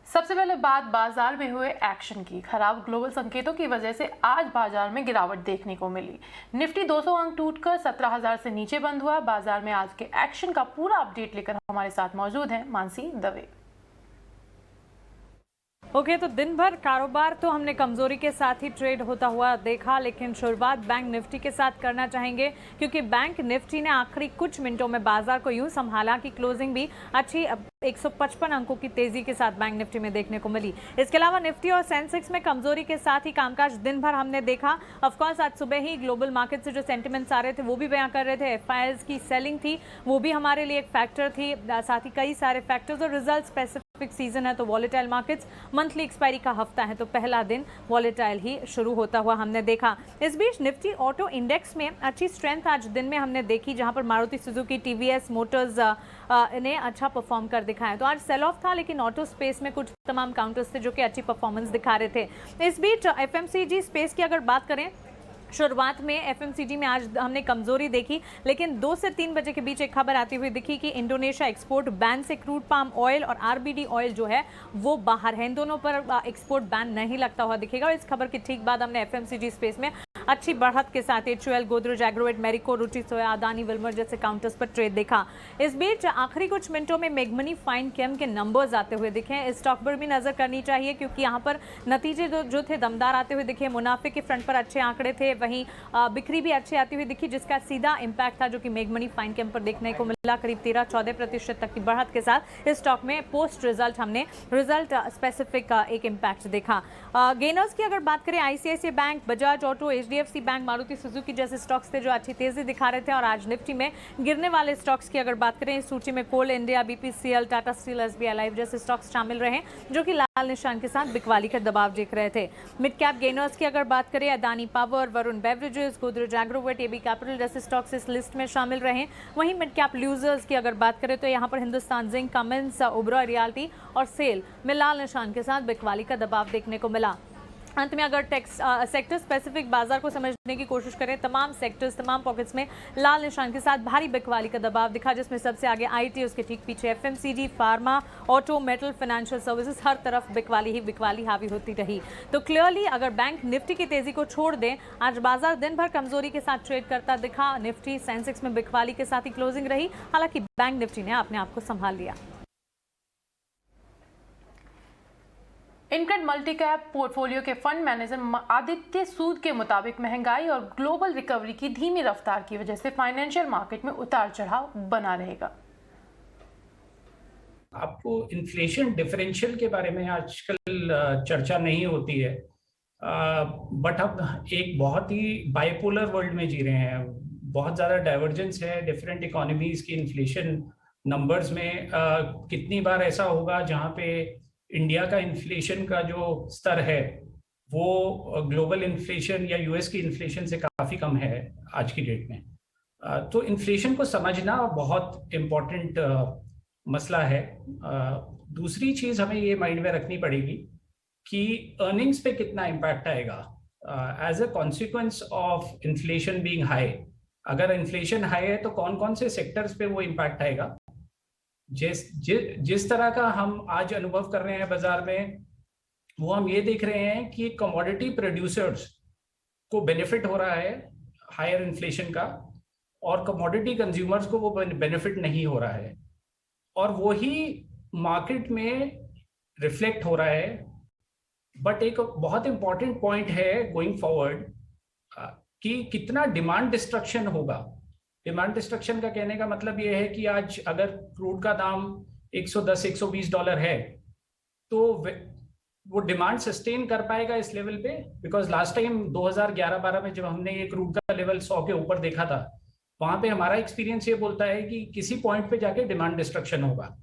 सबसे पहले बात बाजार में हुए एक्शन की। खराब ग्लोबल संकेतों की वजह से आज बाजार में गिरावट देखने को मिली। निफ्टी 200 अंक टूटकर 17,000 से नीचे बंद हुआ। बाजार में आज के एक्शन का पूरा अपडेट लेकर हमारे साथ मौजूद हैं मानसी दवे। ओके, तो दिन भर कारोबार तो हमने कमजोरी के साथ ही ट्रेड होता हुआ देखा, लेकिन शुरुआत बैंक निफ्टी के साथ करना चाहेंगे क्योंकि बैंक निफ्टी ने आखिरी कुछ मिनटों में बाजार को यूं संभाला कि क्लोजिंग भी अच्छी 155 अंकों की तेजी के साथ बैंक निफ्टी में देखने को मिली। इसके अलावा निफ्टी और सेंसेक्स में कमजोरी के साथ ही कामकाज दिन भर हमने देखा। ऑफकोर्स आज सुबह ही ग्लोबल मार्केट से जो सेंटिमेंट्स आ रहे थे वो भी बयां कर रहे थे। एफआईआईज की सेलिंग थी, वो भी हमारे लिए एक फैक्टर थी। साथ ही कई सारे फैक्टर्स और रिजल्ट स्पेसिफिक सीजन है तो वॉलेटाइल मार्केट्स, मंथली एक्सपायरी का हफ्ता है तो पहला दिन वॉलेटाइल ही शुरू होता हुआ हमने देखा। इस बीच निफ्टी ऑटो इंडेक्स में अच्छी स्ट्रेंथ आज दिन में हमने देखी, जहां पर मारुति सुजुकी, टीवीएस मोटर्स ने अच्छा परफॉर्म कर दिखाया। तो आज सेल ऑफ था, लेकिन ऑटो स्पेस में कुछ तमाम काउंटर्स थे जो कि अच्छी परफॉर्मेंस दिखा रहे थे। इस बीच एफएमसीजी स्पेस की अगर बात करें, शुरुआत में एफएमसीजी में आज हमने कमजोरी देखी, लेकिन 2 से 3 बजे के बीच एक खबर आती हुई दिखी कि इंडोनेशिया एक्सपोर्ट बैन से क्रूड पाम ऑयल और आरबीडी ऑयल जो है वो बाहर है। इन दोनों पर एक्सपोर्ट बैन नहीं लगता हुआ दिखेगा। और इस खबर की ठीक बाद हमने एफएमसीजी स्पेस में अच्छी बढ़त के साथ एचयूएल, गोदरेज एग्रोवेट, मैरिको, रुचि सोया, अदानी, विल्मर जैसे काउंटर्स पर ट्रेड देखा। इस बीच आखिरी कुछ मिनटों में मेगमनी फाइन केम के नंबर्स आते हुए दिखे। इस स्टॉक पर भी नजर करनी चाहिए क्योंकि यहाँ पर नतीजे जो थे दमदार आते हुए दिखे। मुनाफे के फ्रंट पर अच्छे आंकड़े थे, वहीं बिक्री भी अच्छी आती हुई दिखी, जिसका सीधा इंपैक्ट था जो कि मेगमनी फाइन केम पर देखने को मिला। करीब 13-14% तक की बढ़त के साथ इस स्टॉक में पोस्ट रिजल्ट हमने रिजल्ट स्पेसिफिक एक इंपैक्ट देखा। गेनर्स की अगर बात करें, ICICI bank, Bajaj auto, HDFC bank, Maruti Suzuki जैसे स्टॉक्स थे जो अच्छी तेजी दिखा रहे थे। और आज निफ्टी में गिरने वाले स्टॉक्स की अगर बात करें, इस सूची में कोल इंडिया, बीपीसीएल, टाटा स्टील, एसबीआई लाइफ जैसे स्टॉक्स शामिल रहे जो कि लाल निशान के साथ बिकवाली का दबाव देख रहे थे। मिड कैप गेनर्स की अगर बात करें, Adani Power, Varun Beverages, Godrej Agrovet, AB Capital जैसे स्टॉक्स इस लिस्ट में शामिल रहे। वहीं मिड कैप लूजर्स की अगर बात करें तो यहाँ पर Hindustan zinc, Cummins, Oberoi realty और सेल में लाल निशान के साथ बिकवाली का दबाव देखने को मिला। अंत में अगर सेक्टर स्पेसिफिक बाजार को समझने की कोशिश करें, तमाम सेक्टर्स, तमाम पॉकेट्स में लाल निशान के साथ भारी बिकवाली का दबाव दिखा, जिसमें सबसे आगे आईटी, उसके ठीक पीछे FMCG, pharma, auto, metal, financial services, हर तरफ बिकवाली ही बिकवाली हावी होती रही। तो क्लियरली अगर बैंक निफ्टी की तेजी को छोड़ दें, आज बाजार दिन भर कमजोरी के साथ ट्रेड करता दिखा। निफ्टी, सेंसेक्स में बिकवाली के साथ ही क्लोजिंग रही, हालांकि बैंक निफ्टी ने अपने आप को संभाल लिया। इनक्रेड मल्टी कैप पोर्टफोलियो के फंड मैनेजर आदित्य सूद के मुताबिक महंगाई और ग्लोबल रिकवरी की धीमी रफ्तार की वजह से फाइनेंशियल मार्केट में उतार चढ़ाव बना रहेगा। आपको इन्फ्लेशन डिफरेंशियल के बारे में आजकल चर्चा नहीं होती है, बट अब एक बहुत ही बाइपोलर वर्ल्ड में जी रहे हैं। बहुत ज़्यादा डाइवर्जेंस है डिफरेंट इकोनॉमीज की इन्फ्लेशन नंबर्स में। कितनी बार ऐसा होगा जहाँ पे इंडिया का इन्फ्लेशन का जो स्तर है वो ग्लोबल इन्फ्लेशन या यूएस की इन्फ्लेशन से काफ़ी कम है आज की डेट में। तो इन्फ्लेशन को समझना बहुत इम्पोर्टेंट मसला है। दूसरी चीज़ हमें ये माइंड में रखनी पड़ेगी कि अर्निंग्स पे कितना इम्पैक्ट आएगा as a consequence of inflation being high. अगर इन्फ्लेशन हाई है तो कौन कौन से सेक्टर्स पे वो इम्पैक्ट आएगा। जिस तरह का हम आज अनुभव कर रहे हैं बाजार में, वो हम ये देख रहे हैं कि कमोडिटी प्रोड्यूसर्स को बेनिफिट हो रहा है हायर इन्फ्लेशन का, और कमोडिटी कंज्यूमर्स को वो बेनिफिट नहीं हो रहा है, और वो ही मार्केट में रिफ्लेक्ट हो रहा है। बट एक बहुत इंपॉर्टेंट पॉइंट है गोइंग फॉरवर्ड कि कितना डिमांड डिस्ट्रक्शन होगा। डिमांड डिस्ट्रक्शन का कहने का मतलब ये है कि आज अगर क्रूड का दाम $110-120 है तो वो डिमांड सस्टेन कर पाएगा इस लेवल पे। बिकॉज लास्ट टाइम 2011-12 में जब हमने ये क्रूड का लेवल 100 के ऊपर देखा था, वहां पे हमारा एक्सपीरियंस ये बोलता है कि किसी पॉइंट पे जाके डिमांड डिस्ट्रक्शन होगा।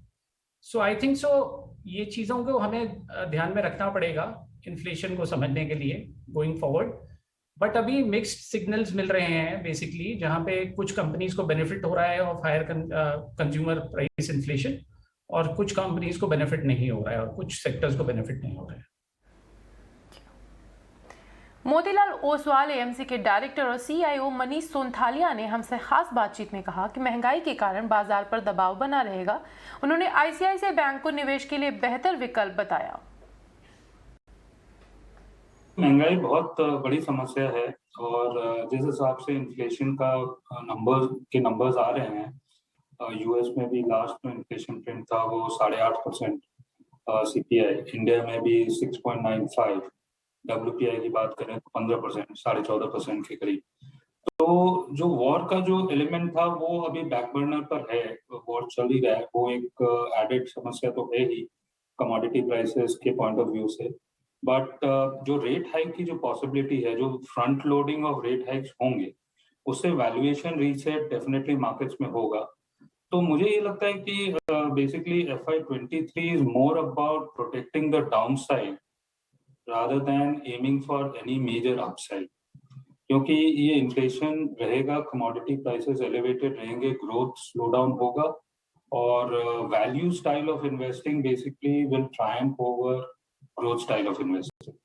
सो आई थिंक ये चीज़ों को हमें ध्यान में रखना पड़ेगा इन्फ्लेशन को समझने के लिए गोइंग फॉरवर्ड। बट अभी मिक्स्ड सिग्नल्स मिल रहे हैं बेसिकली, जहाँ पे कुछ कंपनीज को बेनिफिट हो रहा है of higher consumer price inflation, और कुछ कंपनीज को बेनिफिट नहीं हो रहा है, और कुछ सेक्टर्स को बेनिफिट नहीं हो रहा है। मोतीलाल ओसवाल एएमसी के डायरेक्टर और सीईओ मनीष सोनथालिया ने हमसे खास बातचीत में कहा कि महंगाई के कारण बाजार पर दबाव बना रहेगा। उन्होंने आईसीआईसीआई बैंक को निवेश के लिए बेहतर विकल्प बताया। महंगाई बहुत बड़ी समस्या है और जिस हिसाब से इन्फ्लेशन का नंबर्स आ रहे हैं, यूएस में भी लास्ट में इन्फ्लेशन प्रिंट था वो 8.5% सीपीआई, इंडिया में भी 6.95, डब्ल्यूपीआई की बात करें तो 15%, 14.5% के करीब। तो जो वॉर का जो एलिमेंट था वो अभी बैक बर्नर पर है, वॉर चल ही रहा है, वो एक एडेड समस्या तो है ही कमोडिटी प्राइसेस के पॉइंट ऑफ व्यू से। बट जो रेट हाइक की जो पॉसिबिलिटी है, जो front loading of rate hikes होंगे, उससे वैल्यूएशन रीसेट डेफिनेटली मार्केट्स में होगा। तो मुझे ये लगता है कि basically FY23 is more about protecting the down side rather than aiming for any major upside, क्योंकि ये इन्फ्लेशन रहेगा, कमोडिटी प्राइसेस एलिवेटेड रहेंगे, ग्रोथ स्लो डाउन होगा और value style of investing basically will Triumph over growth style of investing.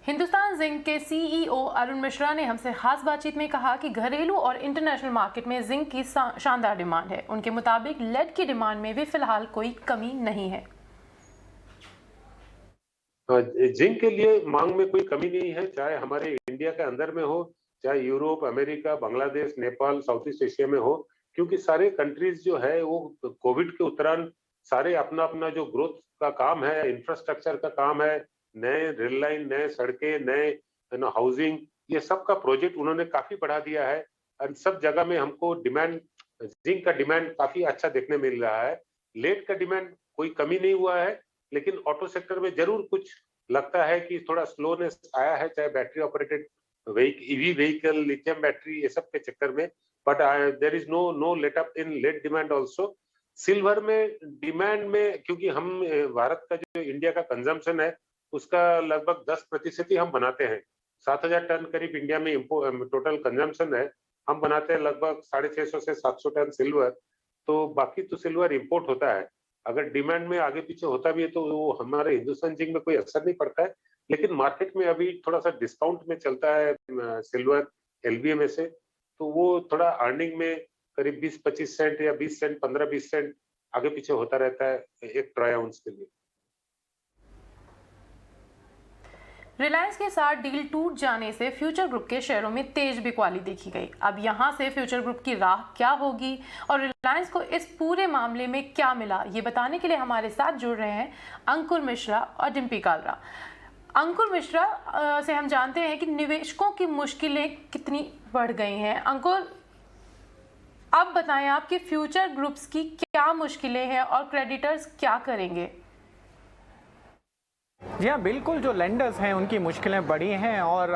Hindustan zinc के CEO Arun Mishra ने हमसे खास बातचीत में कहा कि घरेलू और इंटरनेशनल मार्केट में जिंक की शानदार डिमांड है। उनके मुताबिक लेड की डिमांड में भी फिलहाल कोई कमी नहीं है। जिंक के लिए मांग में कोई कमी नहीं है, चाहे हमारे इंडिया के अंदर में हो, चाहे Europe, America, Bangladesh, Nepal, south east Asia में हो, क्योंकि सारे कंट्रीज जो है वो कोविड के उत्तरायण सारे अपना अपना जो ग्रोथ का काम है, इंफ्रास्ट्रक्चर का काम है, नए रेल लाइन, नए सड़कें, नए हाउसिंग, ये सब का प्रोजेक्ट उन्होंने काफी बढ़ा दिया है और सब जगह में हमको डिमांड, जिंक का डिमांड काफी अच्छा देखने मिल रहा है। लेड का डिमांड कोई कमी नहीं हुआ है, लेकिन ऑटो सेक्टर में जरूर कुछ लगता है कि थोड़ा स्लोनेस आया है, चाहे battery operated EV vehicle, lithium battery, ये सब के चक्कर में। But there is no let up in lead demand also. Silver में डिमांड में, क्योंकि हम भारत का जो इंडिया का कंजम्पशन है उसका लगभग 10% ही हम बनाते हैं। 7,000 टन करीब इंडिया में टोटल कंजम्पशन है, हम बनाते हैं लगभग 650 से 700 टन सिल्वर, तो बाकी तो सिल्वर इंपोर्ट होता है। अगर डिमांड में आगे पीछे होता भी है तो वो हमारे हिंदुस्तान जिंक में कोई असर नहीं पड़ता है, लेकिन मार्केट में अभी थोड़ा सा डिस्काउंट में चलता है सिल्वर एलबीए से, तो वो थोड़ा अर्निंग में करीब 20-25 सेंट या 20 सेंट, 15-20 सेंट आगे पीछे होता रहता है एक ट्राई आउंस के लिए। रिलायंस के साथ डील टूट जाने से फ्यूचर ग्रुप के शेयरों में तेज बिकवाली देखी गई। अब यहां से फ्यूचर ग्रुप की राह क्या होगी और रिलायंस को इस पूरे मामले में क्या मिला, ये बताने के लिए हमारे साथ जुड़ रहे हैं अंकुर मिश्रा और डिम्पी कालरा। अंकुर मिश्रा से हम जानते हैं कि निवेशकों की मुश्किलें कितनी बढ़ गई हैं। अंकुर, अब बताएं आप कि फ्यूचर ग्रुप्स की क्या मुश्किलें हैं और क्रेडिटर्स क्या करेंगे। जी हाँ, बिल्कुल, जो लेंडर्स हैं उनकी मुश्किलें बढ़ी हैं और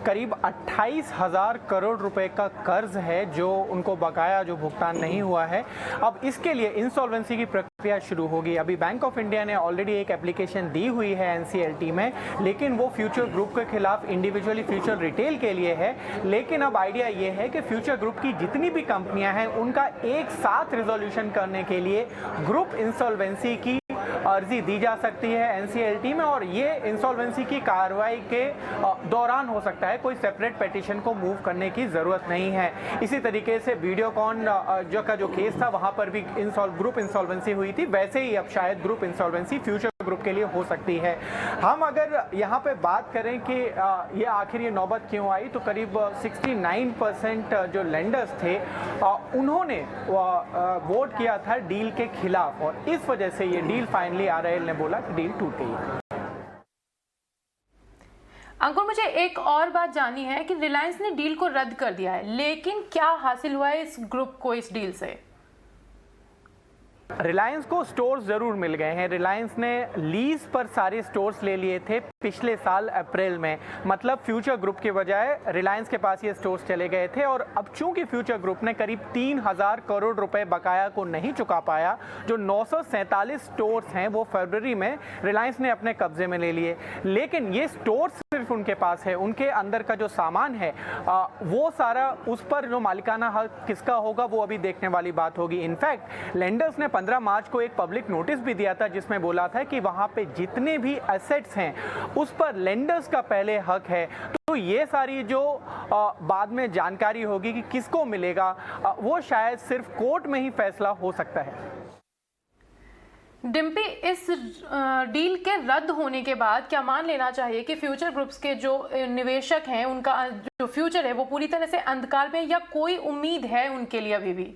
करीब 28,000 करोड़ रुपए का कर्ज है जो उनको बकाया, जो भुगतान नहीं हुआ है। अब इसके लिए इंसॉल्वेंसी की प्रक्रिया शुरू होगी। अभी बैंक ऑफ इंडिया ने ऑलरेडी एक एप्लीकेशन दी हुई है एनसीएलटी में, लेकिन वो फ्यूचर ग्रुप के खिलाफ इंडिविजुअली फ्यूचर रिटेल के लिए है। लेकिन अब आइडिया ये है कि फ्यूचर ग्रुप की जितनी भी कंपनियां हैं उनका एक साथ रिजोल्यूशन करने के लिए ग्रुप इंसॉल्वेंसी की अर्जी दी जा सकती है एनसीएलटी में, और ये इंसॉल्वेंसी की कार्रवाई के दौरान हो सकता है, कोई सेपरेट पिटीशन को मूव करने की ज़रूरत नहीं है। इसी तरीके से वीडियोकॉन का जो केस था वहाँ पर भी ग्रुप इंसॉल्वेंसी हुई थी, वैसे ही अब शायद ग्रुप इंसॉल्वेंसी फ्यूचर ग्रुप के लिए हो सकती है। हम अगर यहाँ पे बात करें कि ये आखिर ये नौबत क्यों आई, तो करीब 69% जो लेंडर्स थे उन्होंने वोट किया था डील के खिलाफ, और इस वजह से ये डील फाइनली आरआईएल ने बोला कि डील टूट गई। अंकुर, मुझे एक और बात जाननी है कि रिलायंस ने डील को रद्द कर दिया है, लेकिन क्या हासिल हुआ है इस ग्रुप को इस डील से? रिलायंस को स्टोर्स ज़रूर मिल गए हैं। रिलायंस ने लीज पर सारे स्टोर्स ले लिए थे पिछले साल अप्रैल में, मतलब फ्यूचर ग्रुप के बजाय रिलायंस के पास ये स्टोर्स चले गए थे। और अब चूंकि फ्यूचर ग्रुप ने करीब 3,000 करोड़ रुपए बकाया को नहीं चुका पाया, जो 947 स्टोर्स हैं वो फरवरी में रिलायंस ने अपने कब्जे में ले लिए। लेकिन ये स्टोर्स सिर्फ सिर्फ उनके पास है, उनके अंदर का जो सामान है वो सारा उस पर जो मालिकाना हक किसका होगा वो अभी देखने वाली बात होगी। इनफैक्ट लेंडर्स ने 15 मार्च को एक पब्लिक नोटिस भी दिया था जिसमें बोला था कि वहाँ पे जितने भी एसेट्स हैं उस पर लेंडर्स का पहले हक है। तो ये सारी जो बाद में जानकारी होगी कि किसको मिलेगा वो शायद सिर्फ कोर्ट में ही फैसला हो सकता है। डिम्पी, इस डील के रद्द होने के बाद क्या मान लेना चाहिए कि फ्यूचर ग्रुप्स के जो निवेशक हैं उनका जो फ्यूचर है वो पूरी तरह से अंधकार में, या कोई उम्मीद है उनके लिए अभी भी?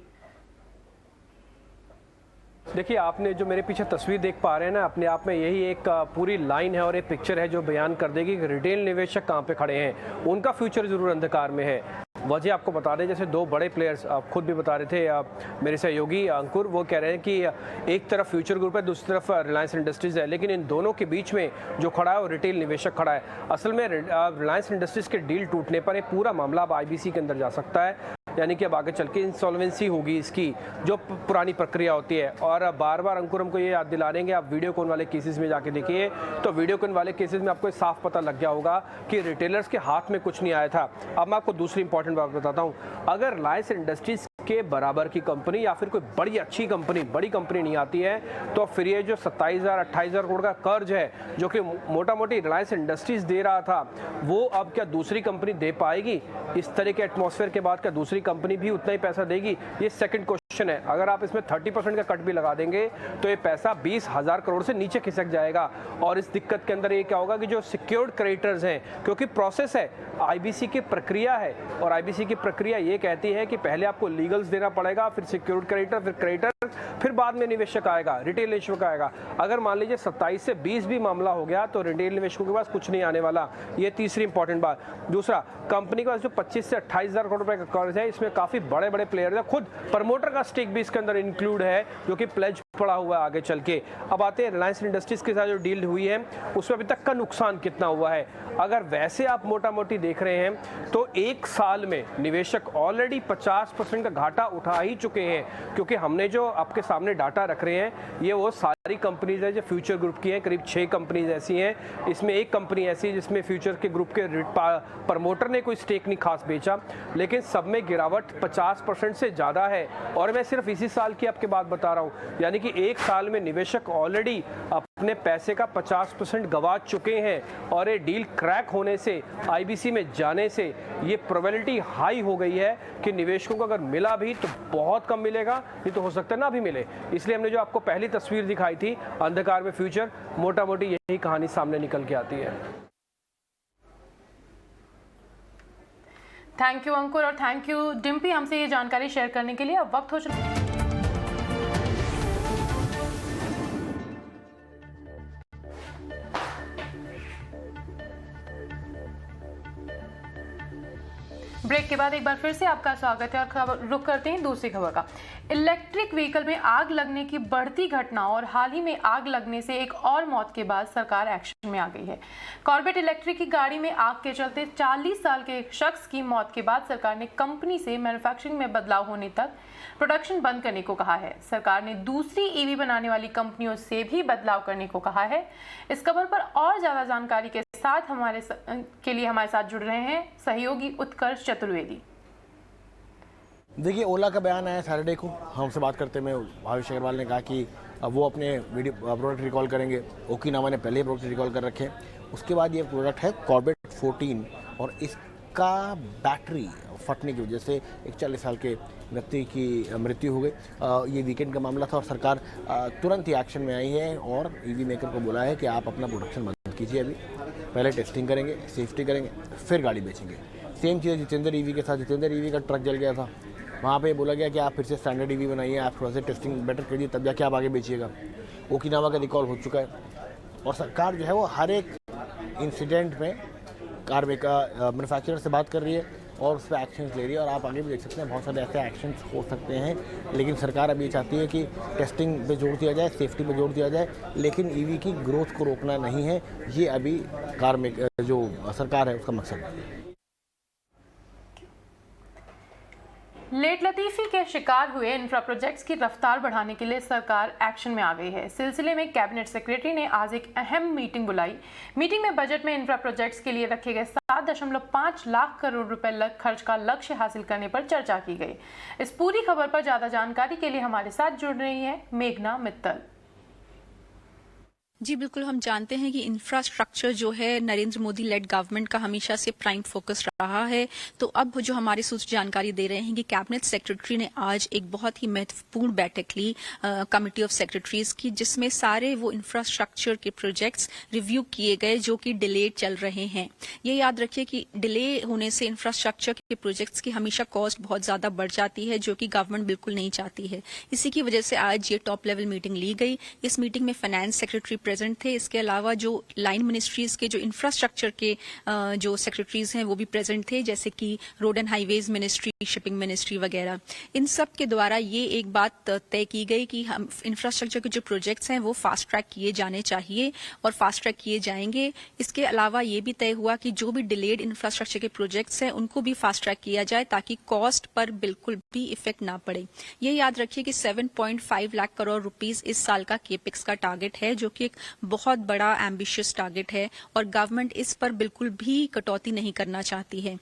देखिए, आपने जो मेरे पीछे तस्वीर देख पा रहे हैं ना, अपने आप में यही एक पूरी लाइन है और एक पिक्चर है जो बयान कर देगी कि रिटेल निवेशक कहाँ पे खड़े हैं। उनका फ्यूचर जरूर अंधकार में है। वजह आपको बता दें, जैसे दो बड़े प्लेयर्स आप खुद भी बता रहे थे, मेरे सहयोगी अंकुर, वो कह रहे हैं कि एक तरफ फ्यूचर ग्रुप है, दूसरी तरफ रिलायंस इंडस्ट्रीज़ है, लेकिन इन दोनों के बीच में जो खड़ा है वो रिटेल निवेशक खड़ा है। असल में रिलायंस इंडस्ट्रीज़ के डील टूटने पर ये पूरा मामला अब IBC के अंदर जा सकता है, यानी कि अब आगे चल के इंसॉल्वेंसी होगी इसकी, जो पुरानी प्रक्रिया होती है। और बार बार अंकुर हमको ये याद दिला रहे हैं कि आप वीडियोकॉन वाले केसेस में जाके देखिए, तो वीडियोकॉन वाले केसेस में आपको साफ पता लग गया होगा कि रिटेलर्स के हाथ में कुछ नहीं आया था। अब मैं आपको दूसरी इंपॉर्टेंट बात बताता हूँ, अगर रिलायंस इंडस्ट्रीज के बराबर की कंपनी या फिर कोई बड़ी अच्छी कंपनी, बड़ी कंपनी नहीं आती है, तो फिर ये जो 27,000-28,000 करोड़ का कर्ज है जो कि मोटा मोटी रिलायंस इंडस्ट्रीज दे रहा था, वो अब क्या दूसरी कंपनी दे पाएगी? इस तरह के एटमॉस्फेयर के बाद क्या दूसरी कंपनी भी उतना ही पैसा देगी? ये सेकंड क्वेश्चन है। अगर आप इसमें 30% का कट भी लगा देंगे तो ये पैसा 20,000 करोड़ से नीचे खिसक जाएगा। और इस दिक्कत के अंदर ये क्या होगा कि जो सिक्योर्ड क्रेडिटर्स हैं, क्योंकि प्रोसेस है, IBC की प्रक्रिया है, और IBC की प्रक्रिया ये कहती है कि पहले आपको लीगल्स देना पड़ेगा, फिर सिक्योर्ड क्रेडिटर, फिर क्रेडिटर, फिर बाद में निवेशक आएगा, रिटेल निवेशक आएगा। अगर मान लीजिए 27 से 20 भी मामला हो गया तो रिटेल निवेशकों के पास कुछ नहीं आने वाला। ये तीसरी इंपॉर्टेंट बात। दूसरा, कंपनी के पास जो 25 से 28,000 करोड़ रुपए का कर्ज है, इसमें काफी बड़े बड़े प्लेयर है, खुद प्रमोटर का स्टेक भी इसके अंदर इंक्लूड है, जो कि प्लेज पड़ा हुआ है आगे चल के। अब आते हैं रिलायंस इंडस्ट्रीज के साथ जो डील हुई है उसमें अभी तक का नुकसान कितना हुआ है। अगर वैसे आप मोटा मोटी देख रहे हैं तो एक साल में निवेशक ऑलरेडी 50% का घाटा उठा ही चुके हैं, क्योंकि हमने जो आपके सामने डाटा रख रहे हैं ये वो सारी कंपनीज है जो फ्यूचर ग्रुप की हैं। करीब 6 कंपनीज ऐसी हैं, इसमें एक कंपनी ऐसी है जिसमें फ्यूचर के ग्रुप के प्रमोटर ने कोई स्टेक नहीं खास बेचा, लेकिन सब में गिरावट 50% से ज़्यादा है। और मैं सिर्फ इसी साल की आपके बात बता रहा हूँ, यानी कि एक साल में निवेशक ऑलरेडी अपने पैसे का 50% गंवा चुके हैं। और ये डील क्रैक होने से, IBC में जाने से ये प्रोबेबिलिटी हाई हो गई है कि निवेशकों को अगर मिला भी तो बहुत कम मिलेगा, नहीं तो हो सकता है ना भी मिले। इसलिए हमने जो आपको पहली तस्वीर दिखाई थी अंधकार में फ्यूचर, मोटा मोटी यही कहानी सामने निकल के आती है। थैंक यू अंकुर और थैंक यू डिम्पी हमसे ये जानकारी शेयर करने के लिए। अब वक्त हो चुका ब्रेक के बाद एक बार फिर से आपका स्वागत है और खबर रुक करते हैं दूसरी खबर का। इलेक्ट्रिक व्हीकल में आग लगने की बढ़ती घटनाओं और हाल ही में आग लगने से एक और मौत के बाद सरकार एक्शन में आ गई है। कॉर्बेट इलेक्ट्रिक की गाड़ी में आग के चलते 40 साल के एक शख्स की मौत के बाद सरकार ने कंपनी से मैन्युफैक्चरिंग में बदलाव होने तक प्रोडक्शन बंद करने को कहा है। सरकार ने दूसरी EV बनाने वाली कंपनियों से भी बदलाव करने को कहा है। इस खबर पर और ज्यादा जानकारी के साथ हमारे साथ जुड़ रहे हैं सहयोगी उत्कर्ष चतुर्वेदी। देखिए, ओला का बयान आया सैटरडे को, हमसे बात करते में भावेश अग्रवाल ने कहा कि वो अपने प्रोडक्ट रिकॉल करेंगे। ओकिनावा ने पहले ही प्रोडक्ट रिकॉल कर रखे हैं। उसके बाद ये प्रोडक्ट है कॉर्बेट 14 और इसका बैटरी फटने की वजह से एक 40 साल के व्यक्ति की मृत्यु हो गई। ये वीकेंड का मामला था और सरकार तुरंत ही एक्शन में आई है और EV मेकर को बोला है कि आप अपना प्रोडक्शन बंद कीजिए, अभी पहले टेस्टिंग करेंगे, सेफ्टी करेंगे, फिर गाड़ी बेचेंगे। सेम चीज़ जितेंद्र EV के साथ। जितेंद्र EV का ट्रक जल गया था, वहाँ पे बोला गया कि आप फिर से स्टैंडर्ड EV बनाइए, आप थोड़ा सा टेस्टिंग बेटर करिए, तब जाके आप आगे बेचिएगा। ओकिनावा का रिकॉल हो चुका है और सरकार जो है वो हर एक इंसिडेंट में कार मैन्युफैक्चरर से बात कर रही है और उस पर एक्शंस ले रही है। और आप आगे भी देख सकते हैं बहुत सारे ऐसे एक्शंस हो सकते हैं, लेकिन सरकार अभी चाहती है कि टेस्टिंग पे जोर दिया जाए, सेफ्टी पे जोर दिया जाए, लेकिन EV की ग्रोथ को रोकना नहीं है। ये अभी कार में जो सरकार है उसका मकसद है। लेट लतीफी के शिकार हुए इंफ्रा प्रोजेक्ट्स की रफ्तार बढ़ाने के लिए सरकार एक्शन में आ गई है। इस सिलसिले में कैबिनेट सेक्रेटरी ने आज एक अहम मीटिंग बुलाई। मीटिंग में बजट में इंफ्रा प्रोजेक्ट्स के लिए रखे गए 7.5 लाख करोड़ रुपए खर्च का लक्ष्य हासिल करने पर चर्चा की गई। इस पूरी खबर पर ज्यादा जानकारी के लिए हमारे साथ जुड़ रही है मेघना मित्तल। जी बिल्कुल, हम जानते हैं कि इंफ्रास्ट्रक्चर जो है नरेंद्र मोदी लेड गवर्नमेंट का हमेशा से प्राइम फोकस रहा है। तो अब जो हमारे सूत्र जानकारी दे रहे हैं कि कैबिनेट सेक्रेटरी ने आज एक बहुत ही महत्वपूर्ण बैठक ली कमेटी ऑफ सेक्रेटरीज की, जिसमें सारे वो इंफ्रास्ट्रक्चर के प्रोजेक्ट्स रिव्यू किए गए जो कि डिलेड चल रहे हैं। ये याद रखिए कि डिले होने से इंफ्रास्ट्रक्चर के प्रोजेक्ट्स की हमेशा कॉस्ट बहुत ज्यादा बढ़ जाती है, जो कि गवर्नमेंट बिल्कुल नहीं चाहती है। इसी की वजह से आज ये टॉप लेवल मीटिंग ली गई। इस मीटिंग में फाइनेंस सेक्रेटरी प्रेजेंट थे। इसके अलावा जो लाइन मिनिस्ट्रीज के जो इंफ्रास्ट्रक्चर के जो सेक्रेटरीज हैं वो भी प्रेजेंट थे, जैसे कि road and highways ministry, shipping ministry वगैरह। इन सब के द्वारा ये एक बात तय की गई कि हम इंफ्रास्ट्रक्चर के जो प्रोजेक्ट्स हैं वो फास्ट ट्रैक किए जाने चाहिए और फास्ट ट्रैक किए जाएंगे। इसके अलावा ये भी तय हुआ कि जो भी डिलेड इंफ्रास्ट्रक्चर के प्रोजेक्ट्स हैं उनको भी फास्ट ट्रैक किया जाए, ताकि कॉस्ट पर बिल्कुल भी इफेक्ट ना पड़े। ये याद रखिए कि 7.5 लाख करोड़ रुपीस इस साल का केपेक्स का टारगेट है, जो कि एक बहुत बड़ा एम्बिशियस टारगेट है और गवर्नमेंट इस पर बिल्कुल भी कटौती नहीं करना चाहती है।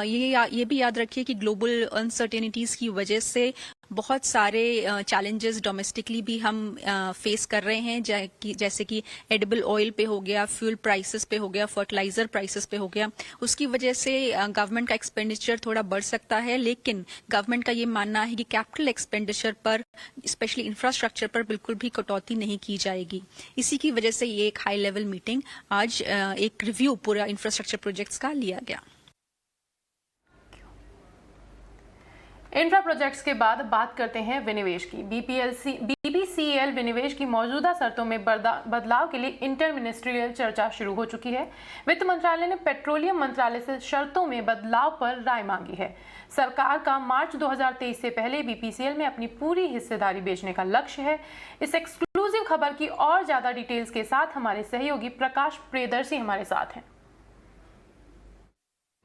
ये भी याद रखिए कि ग्लोबल अनसर्टेनिटीज की वजह से बहुत सारे चैलेंजेस डोमेस्टिकली भी हम फेस कर रहे हैं, जैसे कि एडिबल ऑयल पे हो गया, फ्यूल प्राइसेस पे हो गया, फर्टिलाइजर प्राइसेस पे हो गया। उसकी वजह से गवर्नमेंट का एक्सपेंडिचर थोड़ा बढ़ सकता है, लेकिन गवर्नमेंट का ये मानना है कि कैपिटल एक्सपेंडिचर पर, स्पेशली इंफ्रास्ट्रक्चर पर बिल्कुल भी कटौती नहीं की जाएगी। इसी की वजह से ये एक हाई लेवल मीटिंग आज एक रिव्यू पूरा इंफ्रास्ट्रक्चर प्रोजेक्ट्स का लिया गया। इंफ्रा प्रोजेक्ट्स के बाद बात करते हैं विनिवेश की। बीपीसीएल विनिवेश की मौजूदा शर्तों में बदलाव के लिए इंटर मिनिस्ट्रियल चर्चा शुरू हो चुकी है। वित्त मंत्रालय ने पेट्रोलियम मंत्रालय से शर्तों में बदलाव पर राय मांगी है। सरकार का मार्च 2023 से पहले बीपीसीएल में अपनी पूरी हिस्सेदारी बेचने का लक्ष्य है। इस एक्सक्लूसिव खबर की और ज्यादा डिटेल्स के साथ हमारे सहयोगी प्रकाश प्रियदर्शी हमारे साथ हैं।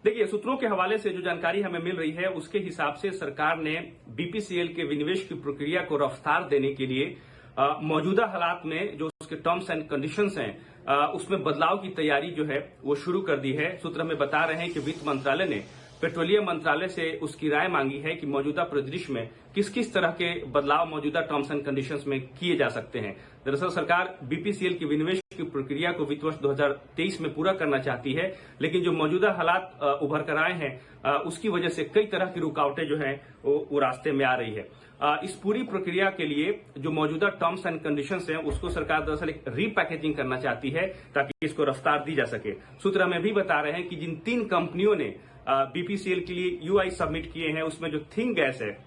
देखिए, सूत्रों के हवाले से जो जानकारी हमें मिल रही है उसके हिसाब से सरकार ने बीपीसीएल के विनिवेश की प्रक्रिया को रफ्तार देने के लिए मौजूदा हालात में जो उसके टर्म्स एंड कंडीशंस हैं उसमें बदलाव की तैयारी जो है वो शुरू कर दी है। सूत्र हमें बता रहे हैं कि वित्त मंत्रालय ने पेट्रोलियम मंत्रालय से उसकी राय मांगी है कि मौजूदा परिदृश्य में किस किस तरह के बदलाव मौजूदा टर्म्स एंड कंडीशंस में किए जा सकते हैं। दरअसल सरकार बीपीसीएल की विनिवेश की प्रक्रिया को वित्त वर्ष 2023 में पूरा करना चाहती है, लेकिन जो मौजूदा हालात उभर कर आए हैं उसकी वजह से कई तरह की रुकावटें जो हैं वो रास्ते में आ रही है। इस पूरी प्रक्रिया के लिए जो मौजूदा टर्म्स एंड कंडीशंस हैं उसको सरकार दरअसल एक रीपैकेजिंग करना चाहती है, ताकि इसको रफ्तार दी जा सके। सूत्र हमें भी बता रहे हैं कि जिन 3 कंपनियों ने बीपीसीएल के लिए यूआई सबमिट किए हैं, उसमें जो थिंग गैस है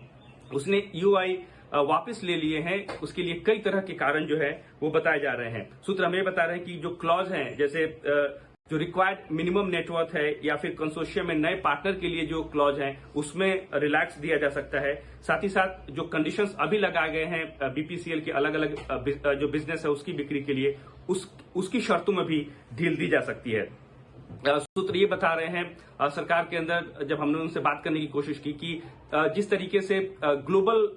उसने यूआई वापस ले लिए हैं। उसके लिए कई तरह के कारण जो है वो बताए जा रहे हैं। सूत्र हमें बता रहे हैं कि जो क्लॉज हैं, जैसे जो रिक्वायर्ड मिनिमम नेटवर्थ है या फिर कंसोर्शियम में नए पार्टनर के लिए जो क्लॉज हैं उसमें रिलैक्स दिया जा सकता है। साथ ही साथ जो कंडीशंस अभी लगाए गए हैं बीपीसीएल के अलग अलग जो बिजनेस है उसकी बिक्री के लिए, उसकी शर्तों में भी ढील दी जा सकती है। सूत्र ये बता रहे हैं सरकार के अंदर जब हमने उनसे बात करने की कोशिश की कि जिस तरीके से ग्लोबल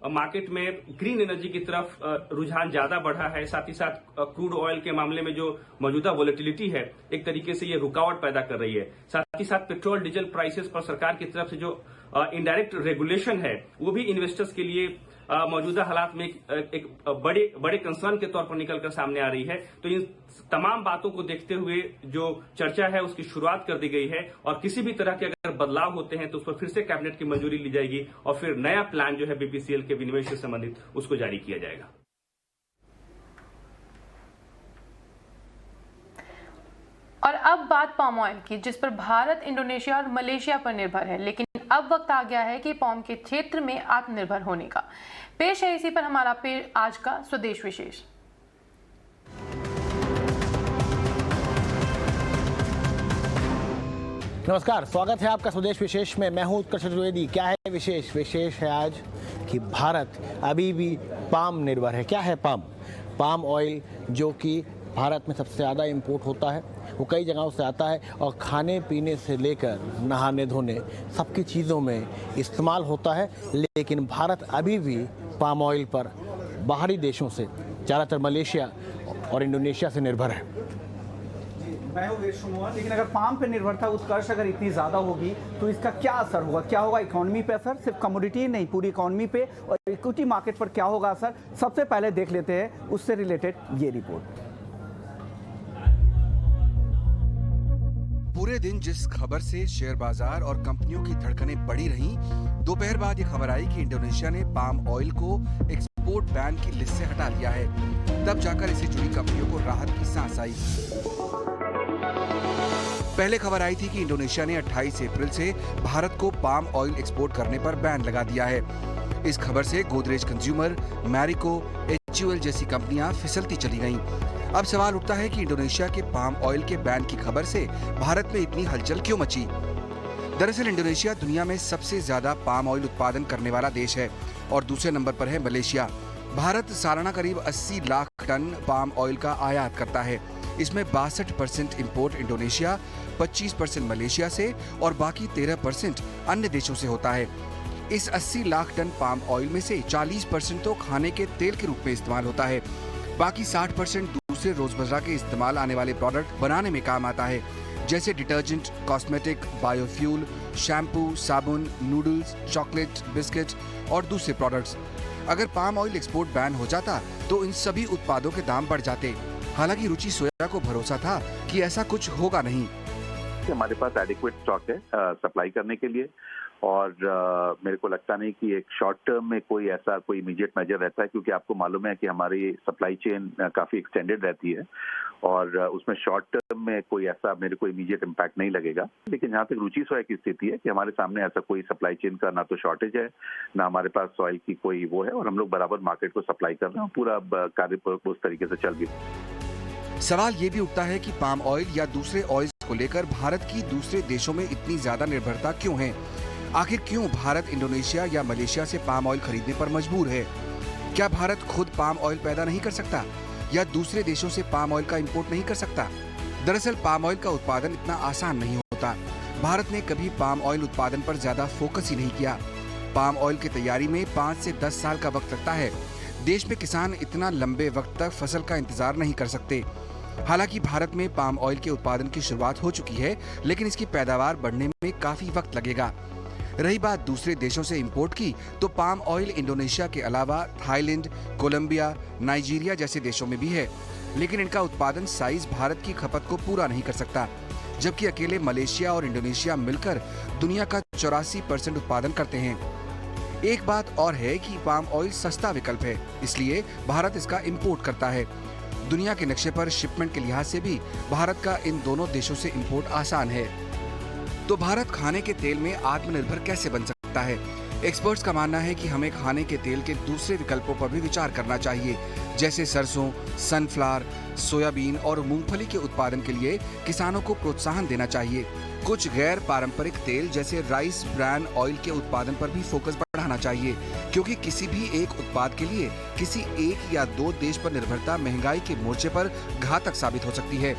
मार्केट में ग्रीन एनर्जी की तरफ रुझान ज्यादा बढ़ा है, साथ ही साथ क्रूड ऑयल के मामले में जो मौजूदा वोलेटिलिटी है एक तरीके से ये रुकावट पैदा कर रही है। साथ ही साथ पेट्रोल डीजल प्राइसेस पर सरकार की तरफ से जो इनडायरेक्ट रेगुलेशन है वो भी इन्वेस्टर्स के लिए मौजूदा हालात में एक बड़े कंसर्न के तौर पर निकलकर सामने आ रही है। तो इन तमाम बातों को देखते हुए जो चर्चा है उसकी शुरुआत कर दी गई है और किसी भी तरह के अगर बदलाव होते हैं तो उस पर फिर से कैबिनेट की मंजूरी ली जाएगी और फिर नया प्लान जो है बीपीसीएल के विनिवेश से संबंधित उसको जारी किया जाएगा। और अब बात पाम ऑयल की, जिस पर भारत, इंडोनेशिया और मलेशिया पर निर्भर है, लेकिन अब वक्त आ गया है कि पाम के क्षेत्र में आत्मनिर्भर होने का। पेश है इसी पर हमारा आज का स्वदेश विशेष। नमस्कार, स्वागत है आपका स्वदेश विशेष में। मैं हूं उत्कर्ष चतुर्वेदी। क्या है विशेष? विशेष है आज कि भारत अभी भी पाम निर्भर है। क्या है पाम? पाम ऑयल जो कि भारत में सबसे ज़्यादा इंपोर्ट होता है, वो कई जगहों से आता है और खाने पीने से लेकर नहाने धोने सबकी चीज़ों में इस्तेमाल होता है। लेकिन भारत अभी भी पाम ऑयल पर बाहरी देशों से, ज़्यादातर मलेशिया और इंडोनेशिया से निर्भर है। मैं हूँ वीर मोहन। लेकिन अगर पाम पे निर्भरता उत्कर्ष अगर इतनी ज़्यादा होगी तो इसका क्या असर होगा? क्या होगा इकोनॉमी पे असर? सिर्फ कमोडिटी ही नहीं, पूरी इकोनॉमी पे और इक्विटी मार्केट पर क्या होगा असर? सबसे पहले देख लेते हैं उससे रिलेटेड ये रिपोर्ट। पूरे दिन जिस खबर से शेयर बाजार और कंपनियों की धड़कनें बढ़ी रहीं, दोपहर बाद ये खबर आई कि इंडोनेशिया ने पाम ऑयल को एक्सपोर्ट बैन की लिस्ट से हटा लिया है। तब जाकर इससे जुड़ी कंपनियों को राहत की सांस आई। पहले खबर आई थी कि इंडोनेशिया ने 28 अप्रैल से भारत को पाम ऑयल एक्सपोर्ट करने पर बैन लगा दिया है। इस खबर से गोदरेज कंज्यूमर, मैरिको, HUL जैसी कंपनियां फिसलती चली गईं। अब सवाल उठता है कि इंडोनेशिया के पाम ऑयल के बैन की खबर से भारत में इतनी हलचल क्यों मची? दरअसल इंडोनेशिया दुनिया में सबसे ज्यादा पाम ऑयल उत्पादन करने वाला देश है और दूसरे नंबर पर है मलेशिया। भारत सालाना करीब 80 लाख टन पाम ऑयल का आयात करता है। इसमें 62% इंपोर्ट इंडोनेशिया, 25% मलेशिया से और बाकी 13% अन्य देशों से होता है। इस 80 लाख टन पाम ऑयल में से 40% तो खाने के तेल के रूप में इस्तेमाल होता है। बाकी 60% दूसरे रोजमर्रा के इस्तेमाल आने वाले प्रोडक्ट बनाने में काम आता है, जैसे डिटर्जेंट, कॉस्मेटिक, बायोफ्यूल, शैम्पू, साबुन, नूडल्स, चॉकलेट, बिस्किट और दूसरे प्रोडक्ट्स। अगर पाम ऑयल एक्सपोर्ट बैन हो जाता तो इन सभी उत्पादों के दाम बढ़ जाते। हालांकि रुचि सोया को भरोसा था कि ऐसा कुछ होगा नहीं। हमारे पास एडिक्वेट स्टॉक है सप्लाई करने के लिए और मेरे को लगता नहीं कि एक शॉर्ट टर्म में कोई ऐसा कोई इमीडिएट मेजर रहता है, क्योंकि आपको मालूम है कि हमारी सप्लाई चेन काफ़ी एक्सटेंडेड रहती है और उसमें शॉर्ट टर्म में कोई ऐसा मेरे को इमीडिएट इम्पैक्ट नहीं लगेगा। लेकिन जहाँ तक रुचि सोया की स्थिति है कि हमारे सामने ऐसा कोई सप्लाई चेन का ना तो शॉर्टेज है, ना हमारे पास ऑयल की कोई वो है और हम लोग बराबर मार्केट को सप्लाई कर रहे हैं। पूरा कार्य उस तरीके से चल भी। सवाल ये भी उठता है कि पाम ऑयल या दूसरे ऑयल्स को लेकर भारत की दूसरे देशों में इतनी ज्यादा निर्भरता क्यों है? आखिर क्यों भारत इंडोनेशिया या मलेशिया से पाम ऑयल खरीदने पर मजबूर है? क्या भारत खुद पाम ऑयल पैदा नहीं कर सकता या दूसरे देशों से पाम ऑयल का इंपोर्ट नहीं कर सकता? दरअसल पाम ऑयल का उत्पादन इतना आसान नहीं होता। भारत ने कभी पाम ऑयल उत्पादन पर ज्यादा फोकस ही नहीं किया। पाम ऑयल की तैयारी में 5 से 10 साल का वक्त लगता है। देश में किसान इतना लंबे वक्त तक फसल का इंतजार नहीं कर सकते। हालांकि भारत में पाम ऑयल के उत्पादन की शुरुआत हो चुकी है, लेकिन इसकी पैदावार बढ़ने में काफी वक्त लगेगा। रही बात दूसरे देशों से इंपोर्ट की, तो पाम ऑयल इंडोनेशिया के अलावा थाईलैंड, कोलंबिया, नाइजीरिया जैसे देशों में भी है, लेकिन इनका उत्पादन साइज भारत की खपत को पूरा नहीं कर सकता। जबकि अकेले मलेशिया और इंडोनेशिया मिलकर दुनिया का 84% उत्पादन करते हैं। एक बात और है कि पाम ऑयल सस्ता विकल्प है, इसलिए भारत इसका इंपोर्ट करता है। दुनिया के नक्शे पर शिपमेंट के लिहाज से भी भारत का इन दोनों देशों से इंपोर्ट आसान है। तो भारत खाने के तेल में आत्मनिर्भर कैसे बन सकता है? एक्सपर्ट्स का मानना है कि हमें खाने के तेल के दूसरे विकल्पों पर भी विचार करना चाहिए, जैसे सरसों, सनफ्लावर, सोयाबीन और मूंगफली के उत्पादन के लिए किसानों को प्रोत्साहन देना चाहिए। कुछ गैर पारंपरिक तेल जैसे राइस ब्रान ऑयल के उत्पादन पर भी फोकस बढ़ाना चाहिए, क्योंकि किसी भी एक उत्पाद के लिए किसी एक या दो देश पर निर्भरता महंगाई के मोर्चे पर घातक साबित हो सकती है।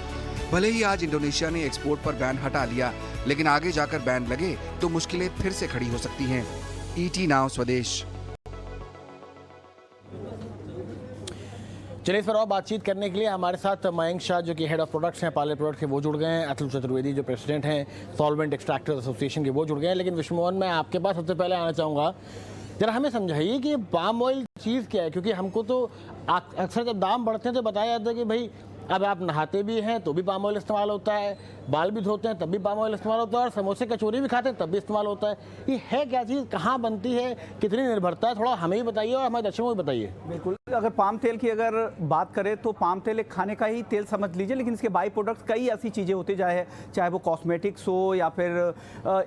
भले ही आज इंडोनेशिया ने एक्सपोर्ट पर बैन हटा लिया, लेकिन आगे जाकर बैन लगे तो मुश्किलें फिर से खड़ी हो सकती हैं। ET नाउ स्वदेश। चलिए इस पर और बातचीत करने के लिए हमारे साथ मयंक शाह जो कि हेड ऑफ प्रोडक्ट्स हैं पार्ले प्रोडक्ट्स के, वो जुड़ गए हैं। अतुल चतुर्वेदी जो प्रेसिडेंट हैं सॉल्वेंट एक्सट्रैक्टर्स एसोसिएशन के, वो जुड़ गए हैं। लेकिन विष्णुमोहन, मैं आपके पास सबसे पहले आना चाहूँगा, जरा हमें समझाइए कि पाम ऑयल चीज़ क्या है, क्योंकि हमको तो अक्सर जब दाम बढ़ते हैं तो बताया जाता है कि भाई अब आप नहाते भी हैं तो भी पाम ऑयल इस्तेमाल होता है, बाल भी धोते हैं तब भी पाम ऑयल इस्तेमाल होता है, और समोसे कचौरी भी खाते हैं तब भी इस्तेमाल होता है। ये है क्या चीज़, कहाँ बनती है, कितनी निर्भरता है, थोड़ा हमें भी बताइए और हमारे दर्शकों को भी बताइए। बिल्कुल, अगर पाम तेल की अगर बात करें तो पाम तेल एक खाने का ही तेल समझ लीजिए, लेकिन इसके बाई प्रोडक्ट्स कई ऐसी चीज़ें होती चाहे वो कॉस्मेटिक्स हो या फिर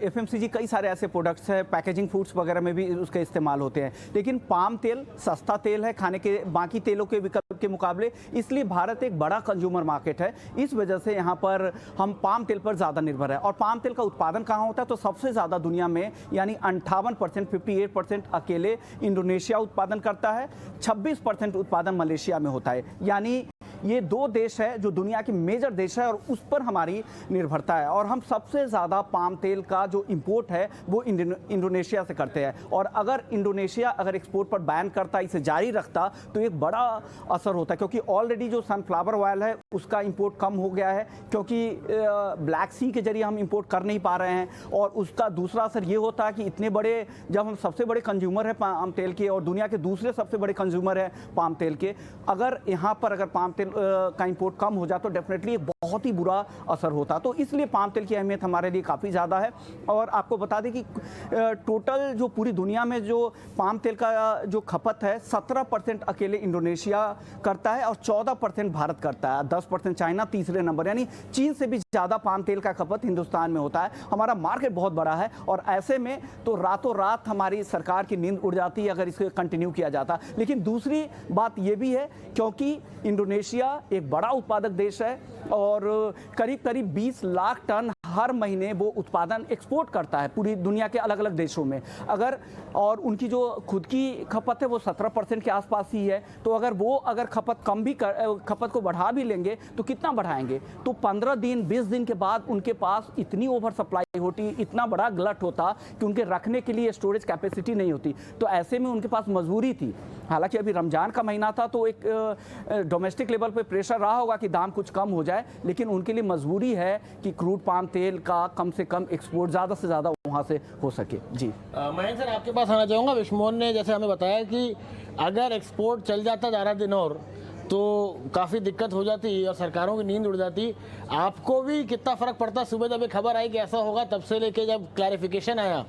FMCG, कई सारे ऐसे प्रोडक्ट्स हैं, पैकेजिंग फूड्स वगैरह में भी उसके इस्तेमाल होते हैं। लेकिन पाम तेल सस्ता तेल है खाने के बाकी तेलों के विकल्प के मुकाबले, इसलिए भारत एक बड़ा कंज्यूमर मार्केट है। इस वजह से यहाँ पर हम पाम तेल पर ज़्यादा निर्भर है। और पाम तेल का उत्पादन कहाँ होता है, तो सबसे ज़्यादा दुनिया में यानी 58%, 58% अकेले इंडोनेशिया उत्पादन करता है, 26% उत्पादन मलेशिया में होता है। यानी ये दो देश है जो दुनिया की मेजर देश है और उस पर हमारी निर्भरता है। और हम सबसे ज़्यादा पाम तेल का जो इंपोर्ट है वो इंडोनेशिया से करते हैं। और अगर इंडोनेशिया अगर एक्सपोर्ट पर बैन करता, इसे जारी रखता, तो एक बड़ा असर होता है, क्योंकि ऑलरेडी जो सनफ्लावर ऑयल है उसका इंपोर्ट कम हो गया है, क्योंकि ब्लैक सी के जरिए हम इंपोर्ट कर नहीं पा रहे हैं। और उसका दूसरा असर ये होता है कि इतने बड़े, जब हम सबसे बड़े कंज्यूमर है पाम तेल के और दुनिया के दूसरे सबसे बड़े कंज्यूमर है पाम तेल के, अगर यहाँ पर अगर पाम तेल का इंपोर्ट कम हो जाए तो डेफिनेटली एक बहुत ही बुरा असर होता। तो इसलिए पाम तेल की अहमियत हमारे लिए काफ़ी ज़्यादा है। और आपको बता दें कि टोटल जो पूरी दुनिया में जो पाम तेल का जो खपत है 17% अकेले इंडोनेशिया करता है और 14% भारत करता है, 10% चाइना तीसरे नंबर, यानी चीन से भी ज़्यादा पाम तेल का खपत हिंदुस्तान में होता है। हमारा मार्केट बहुत बड़ा है और ऐसे में तो रातों रात हमारी सरकार की नींद उड़ जाती है अगर इसको कंटिन्यू किया जाता। लेकिन दूसरी बात ये भी है, क्योंकि इंडोनेशिया एक बड़ा उत्पादक देश है और करीब करीब 20 लाख टन हर महीने वो उत्पादन एक्सपोर्ट करता है पूरी दुनिया के अलग अलग देशों में। अगर और उनकी जो खुद की खपत है वो 17% के आसपास ही है, तो अगर वो खपत को बढ़ा भी लेंगे तो कितना बढ़ाएंगे? तो 15 दिन 20 दिन के बाद उनके पास इतनी ओवर सप्लाई होती, इतना बड़ा गलट होता कि उनके रखने के लिए स्टोरेज कैपेसिटी नहीं होती। तो ऐसे में उनके पास मजबूरी थी, हालांकि अभी रमजान का महीना था तो एक डोमेस्टिक लेवल पे प्रेशर रहा होगा कि दाम कुछ कम हो जाए, लेकिन उनके लिए मजबूरी है कि क्रूड पाम तेल का कम से कम एक्सपोर्ट ज़्यादा से ज़्यादा वहाँ से हो सके। जी मयंक सर, आपके पास आना चाहूँगा। विश्वमोहन ने जैसे हमें बताया कि अगर एक्सपोर्ट चल जाता 11 दिन और तो काफ़ी दिक्कत हो जाती और सरकारों की नींद उड़ जाती। आपको भी कितना फ़र्क पड़ता? सुबह जब एक खबर आई कि ऐसा होगा, तब से लेके जब क्लैरिफिकेशन आया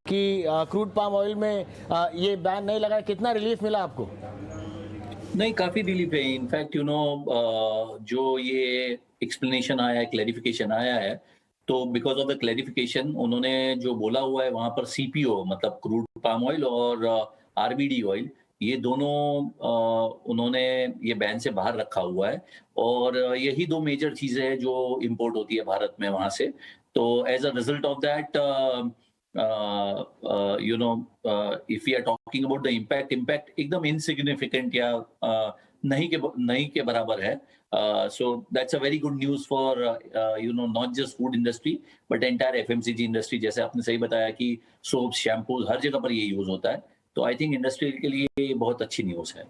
कि क्रूड पाम ऑयल में ये बैन नहीं लगा, कितना रिलीफ मिला आपको? नहीं, काफ़ी रिलीफ है। इनफैक्ट जो ये एक्सप्लेनेशन आया है, क्लैरिफिकेशन आया है, तो बिकॉज ऑफ द क्लैरिफिकेशन उन्होंने जो बोला हुआ है वहाँ पर CPO मतलब क्रूड पाम ऑयल और RBD ऑयल, ये दोनों उन्होंने ये बैन से बाहर रखा हुआ है। और यही दो मेजर चीज़ें हैं जो इंपोर्ट होती है भारत में वहाँ से। तो as a result of that if we are talking about the impact एकदम insignificant या नहीं के बराबर है। So that's a very good news for not just food industry but entire FMCG industry। जैसे आपने सही बताया कि सोप्स, शैम्पूज हर जगह पर ये यूज होता है, तो आई थिंक इंडस्ट्री के लिए ये बहुत अच्छी न्यूज़ है।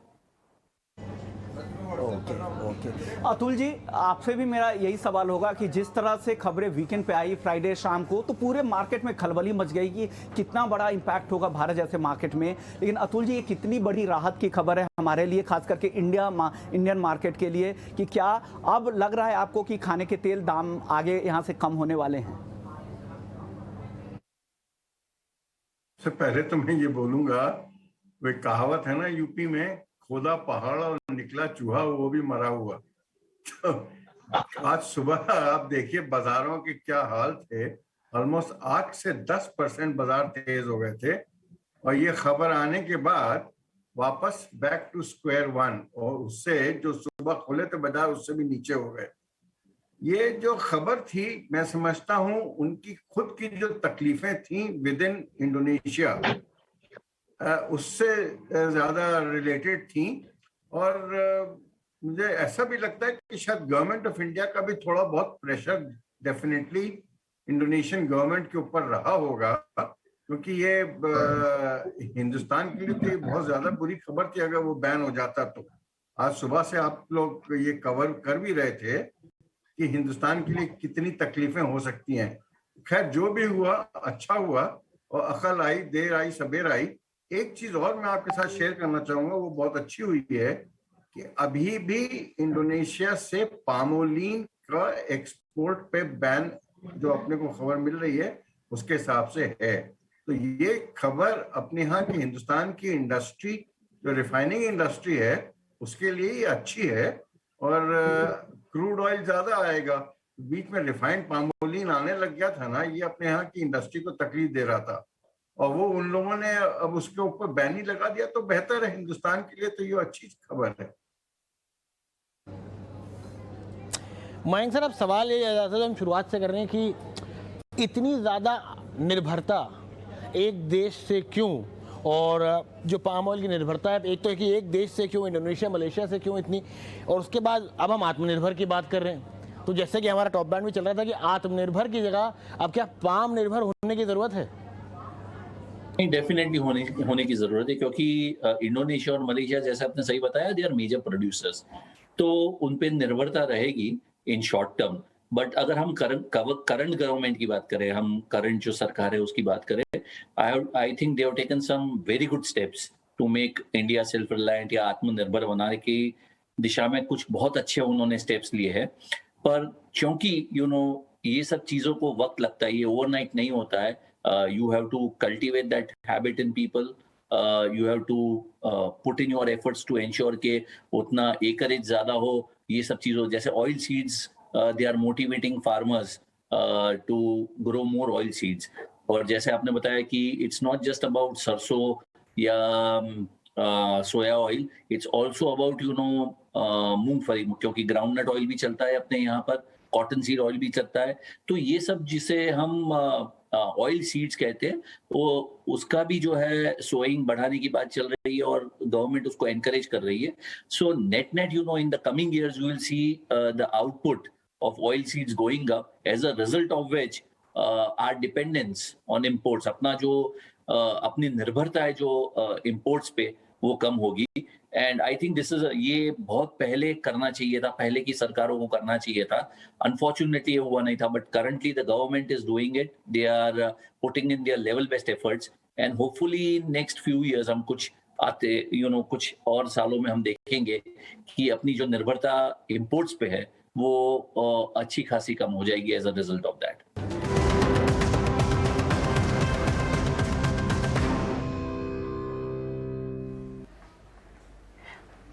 ओके अतुल जी, आपसे भी मेरा यही सवाल होगा कि जिस तरह से खबरें वीकेंड पे आई फ्राइडे शाम को, तो पूरे मार्केट में खलबली मच गई कि कितना बड़ा इंपैक्ट होगा भारत जैसे मार्केट में। लेकिन अतुल जी, ये कितनी बड़ी राहत की खबर है हमारे लिए, खास करके इंडियन मार्केट के लिए, कि क्या अब लग रहा है आपको कि खाने के तेल दाम आगे यहाँ से कम होने वाले हैं? सबसे पहले तो मैं ये बोलूंगा, वो कहावत है ना यूपी में, खोदा पहाड़ और निकला चूहा, वो भी मरा हुआ। तो आज सुबह आप देखिए बाजारों के क्या हाल थे। ऑलमोस्ट 8 से 10% बाजार तेज हो गए थे और ये खबर आने के बाद वापस बैक टू स्क्वायर वन, और उससे जो सुबह खुले थे बाजार उससे भी नीचे हो गए। ये जो खबर थी, मैं समझता हूँ उनकी खुद की जो तकलीफें थी विद इन इंडोनेशिया उससे ज्यादा रिलेटेड थी। और मुझे ऐसा भी लगता है कि शायद गवर्नमेंट ऑफ इंडिया का भी थोड़ा बहुत प्रेशर डेफिनेटली इंडोनेशियन गवर्नमेंट के ऊपर रहा होगा, क्योंकि ये हिंदुस्तान के लिए तो बहुत ज्यादा बुरी खबर थी अगर वो बैन हो जाता। तो आज सुबह से आप लोग ये कवर कर भी रहे थे कि हिंदुस्तान के लिए कितनी तकलीफें हो सकती हैं। खैर, जो भी हुआ अच्छा हुआ और अकल आई, देर आई सबेर आई। एक चीज और मैं आपके साथ शेयर करना चाहूंगा, वो बहुत अच्छी हुई है कि अभी भी इंडोनेशिया से पामोलिन का एक्सपोर्ट पे बैन जो अपने को खबर मिल रही है उसके हिसाब से है। तो ये खबर अपने यहाँ की हिंदुस्तान की इंडस्ट्री, जो रिफाइनिंग इंडस्ट्री है, उसके लिए ही अच्छी है। और क्रूड ऑयल ज्यादा आएगा। बीच में रिफाइंड पामोलिन आने लग गया था ना, ये अपने यहाँ की इंडस्ट्री को तकलीफ दे रहा था और वो उन लोगों ने अब उसके ऊपर बैन ही लगा दिया, तो बेहतर है हिंदुस्तान के लिए। तो ये अच्छी खबर है। मयंक सर, अब सवाल ये आ जाता है, हम शुरुआत से कर रहे हैं कि इतनी ज़्यादा निर्भरता एक देश से क्यों, और जो पाम ऑयल की निर्भरता है, एक तो है कि एक देश से क्यों, इंडोनेशिया मलेशिया से क्यों इतनी, और उसके बाद अब हम आत्मनिर्भर की बात कर रहे हैं। तो जैसे कि हमारा टॉप बैंड में चल रहा था कि आत्मनिर्भर की जगह अब क्या पाम निर्भर होने की ज़रूरत है? नहीं, डेफिनेटली होने की जरूरत है, क्योंकि इंडोनेशिया और मलेशिया, जैसे आपने सही बताया, दे आर मेजर प्रोड्यूसर्स, तो उन पे निर्भरता रहेगी इन शॉर्ट टर्म। बट अगर हम करंट गवर्नमेंट की बात करें, हम करंट जो सरकार है उसकी बात करें, I think they have taken some very good steps to make India self reliant या आत्मनिर्भर बनाने की दिशा में कुछ बहुत अच्छे उन्होंने स्टेप्स लिए हैं। पर क्योंकि ये सब चीजों को वक्त लगता है, ये ओवरनाइट नहीं होता है। You have to cultivate that habit in people. You have to put in your efforts to ensure के उतना acreage ज़्यादा हो, ये सब चीज़ों जैसे oil seeds, they are motivating farmers to grow more oil seeds. और जैसे आपने बताया कि it's not just about सरसों या सोया ऑयल, it's also about मूंगफली, क्योंकि ग्राउंडनट ऑयल भी चलता है अपने यहाँ पर, कॉटन सीड ऑयल भी चलता है। तो ये सब जिसे हम ऑयल सीड्स कहते हैं, वो उसका भी जो है सोइंग बढ़ाने की बात चल रही है और गवर्नमेंट उसको एनकरेज कर रही है। So net in the coming years you will see the output of oil seeds going up, as a result of which our dependence on imports, अपना जो अपनी निर्भरता है जो इंपोर्ट्स पे, वो कम होगी। एंड आई थिंक ये बहुत पहले करना चाहिए था, पहले की सरकारों को करना चाहिए था। अनफॉर्चुनेटली ये हुआ नहीं था, but currently the government is doing it, they are putting in their level best efforts, and hopefully next few years हम कुछ कुछ और सालों में हम देखेंगे कि अपनी जो निर्भरता इंपोर्ट्स पे है वो अच्छी खासी कम हो जाएगी as a result of that.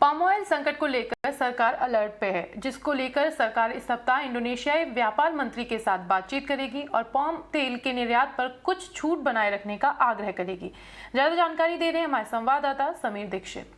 Palm oil संकट को लेकर सरकार अलर्ट पे है, जिसको लेकर सरकार इस सप्ताह इंडोनेशियाई व्यापार मंत्री के साथ बातचीत करेगी और पाम तेल के निर्यात पर कुछ छूट बनाए रखने का आग्रह करेगी। ज्यादा जानकारी दे रहे हैं हमारे संवाददाता समीर दीक्षित।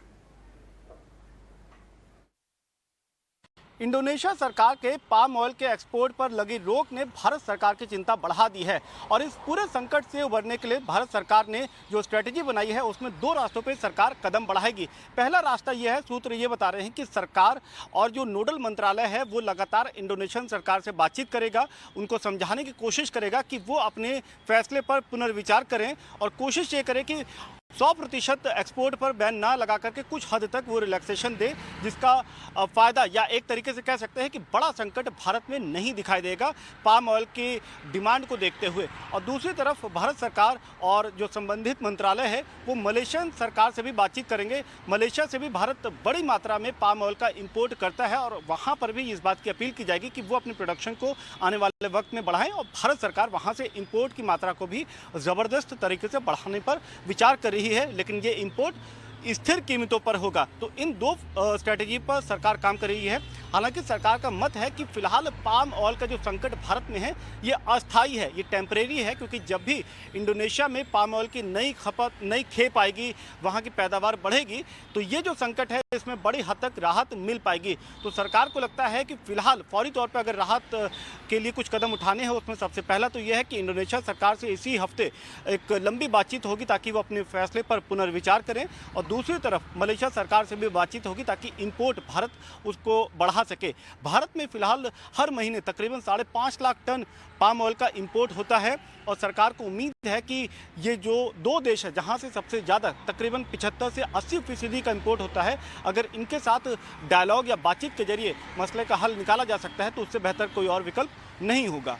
इंडोनेशिया सरकार के पाम ऑयल के एक्सपोर्ट पर लगी रोक ने भारत सरकार की चिंता बढ़ा दी है और इस पूरे संकट से उबरने के लिए भारत सरकार ने जो स्ट्रेटेजी बनाई है उसमें दो रास्तों पे सरकार कदम बढ़ाएगी। पहला रास्ता यह है, सूत्र ये बता रहे हैं कि सरकार और जो नोडल मंत्रालय है वो लगातार इंडोनेशियन सरकार से बातचीत करेगा, उनको समझाने की कोशिश करेगा कि वो अपने फैसले पर पुनर्विचार करें और कोशिश ये करें कि 100% एक्सपोर्ट पर बैन ना लगा करके कुछ हद तक वो रिलैक्सेशन दे, जिसका फ़ायदा या एक तरीके से कह सकते हैं कि बड़ा संकट भारत में नहीं दिखाई देगा पाम ऑयल की डिमांड को देखते हुए। और दूसरी तरफ भारत सरकार और जो संबंधित मंत्रालय है वो मलेशियन सरकार से भी बातचीत करेंगे। मलेशिया से भी भारत बड़ी मात्रा में पाम ऑयल का इंपोर्ट करता है और वहाँ पर भी इस बात की अपील की जाएगी कि वो अपनी प्रोडक्शन को आने वाले वक्त में बढ़ाएं और भारत सरकार वहाँ से इंपोर्ट की मात्रा को भी ज़बरदस्त तरीके से बढ़ाने पर विचार कर रही है, लेकिन ये इंपोर्ट स्थिर कीमतों पर होगा। तो इन दो स्ट्रेटेजी पर सरकार काम कर रही है। हालांकि सरकार का मत है कि फिलहाल पाम ऑयल का जो संकट भारत में है ये अस्थायी है, ये टेम्परेरी है, क्योंकि जब भी इंडोनेशिया में पाम ऑयल की नई खेप आएगी, वहाँ की पैदावार बढ़ेगी, तो ये जो संकट है इसमें बड़ी हद तक राहत मिल पाएगी। तो सरकार को लगता है कि फिलहाल फौरी तौर पर अगर राहत के लिए कुछ कदम उठाने हैं उसमें सबसे पहला तो यह है कि इंडोनेशिया सरकार से इसी हफ्ते एक लंबी बातचीत होगी ताकि वो अपने फैसले पर पुनर्विचार करें, और दूसरी तरफ मलेशिया सरकार से भी बातचीत होगी ताकि इंपोर्ट भारत उसको बढ़ा सके। भारत में फिलहाल हर महीने तकरीबन 5.5 लाख टन पाम ऑयल का इंपोर्ट होता है और सरकार को उम्मीद है कि ये जो दो देश है जहां से सबसे ज़्यादा तकरीबन 75 से 80% का इंपोर्ट होता है, अगर इनके साथ डायलॉग या बातचीत के जरिए मसले का हल निकाला जा सकता है तो उससे बेहतर कोई और विकल्प नहीं होगा।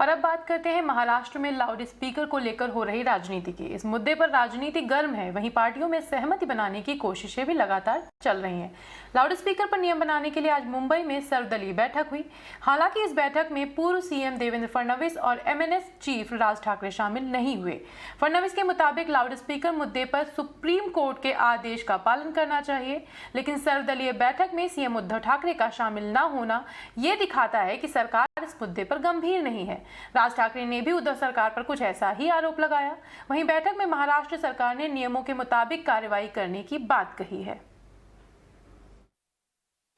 और अब बात करते हैं महाराष्ट्र में लाउड स्पीकर को लेकर हो रही राजनीति की। इस मुद्दे पर राजनीति गर्म है, वहीं पार्टियों में सहमति बनाने की कोशिशें भी लगातार चल रही हैं। लाउड स्पीकर पर नियम बनाने के लिए आज मुंबई में सर्वदलीय बैठक हुई। हालांकि इस बैठक में पूर्व सीएम देवेंद्र फडणवीस और एमएनएस चीफ राज ठाकरे शामिल नहीं हुए। फडणवीस के मुताबिक लाउड स्पीकर मुद्दे पर सुप्रीम कोर्ट के आदेश का पालन करना चाहिए, लेकिन सर्वदलीय बैठक में सीएम उद्धव ठाकरे का शामिल न होना ये दिखाता है कि सरकार इस मुद्दे पर गंभीर नहीं है। राज ठाकरे ने भी उद्धव सरकार पर कुछ ऐसा ही आरोप लगाया। वहीं बैठक में महाराष्ट्र सरकार ने नियमों के मुताबिक कार्रवाई करने की बात कही है।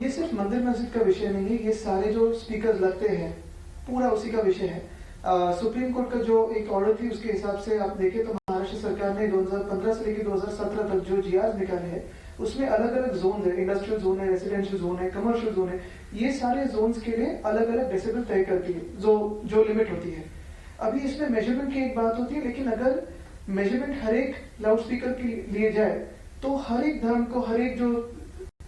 ये सिर्फ मंदिर मस्जिद का विषय नहीं है, ये सारे जो स्पीकर लगते हैं पूरा उसी का विषय है। सुप्रीम कोर्ट का जो एक ऑर्डर थी उसके हिसाब से आप देखें तो महाराष्ट्र सरकार ने 2015 से लेकर 2017 तक जो जीआर निकाले हैं उसमें अलग अलग जोन है, इंडस्ट्रियल जोन है, रेसिडेंशियल जोन है, कमर्शियल जोन है, ये सारे जोन्स के लिए अलग अलग डेसिबल तय करती है जो लिमिट होती है। अभी इसमें मेजरमेंट की एक बात होती है, लेकिन अगर मेजरमेंट हर एक लाउड स्पीकर के लिए जाए तो हर एक धर्म को, हर एक जो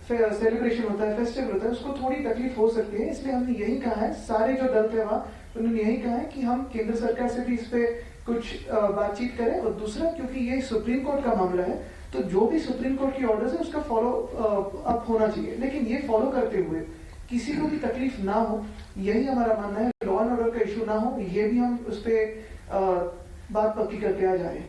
सेलिब्रेशन होता है, फेस्टिवल होता है, उसको थोड़ी तकलीफ हो सकती है। इसलिए हमने यही कहा है, सारे जो दल थे वहां उन्होंने यही कहा है कि हम केंद्र सरकार से भी इस पे कुछ बातचीत करें। और दूसरा, क्योंकि ये सुप्रीम कोर्ट का मामला है तो जो भी सुप्रीम कोर्ट की ऑर्डर्स है उसका फॉलो अप होना चाहिए, लेकिन ये फॉलो करते हुए किसी को भी तकलीफ ना हो, यही हमारा मानना है। लॉ एंड ऑर्डर का इशू ना हो, ये भी हम उस पर बात पक्की करते आ जा रहे हैं।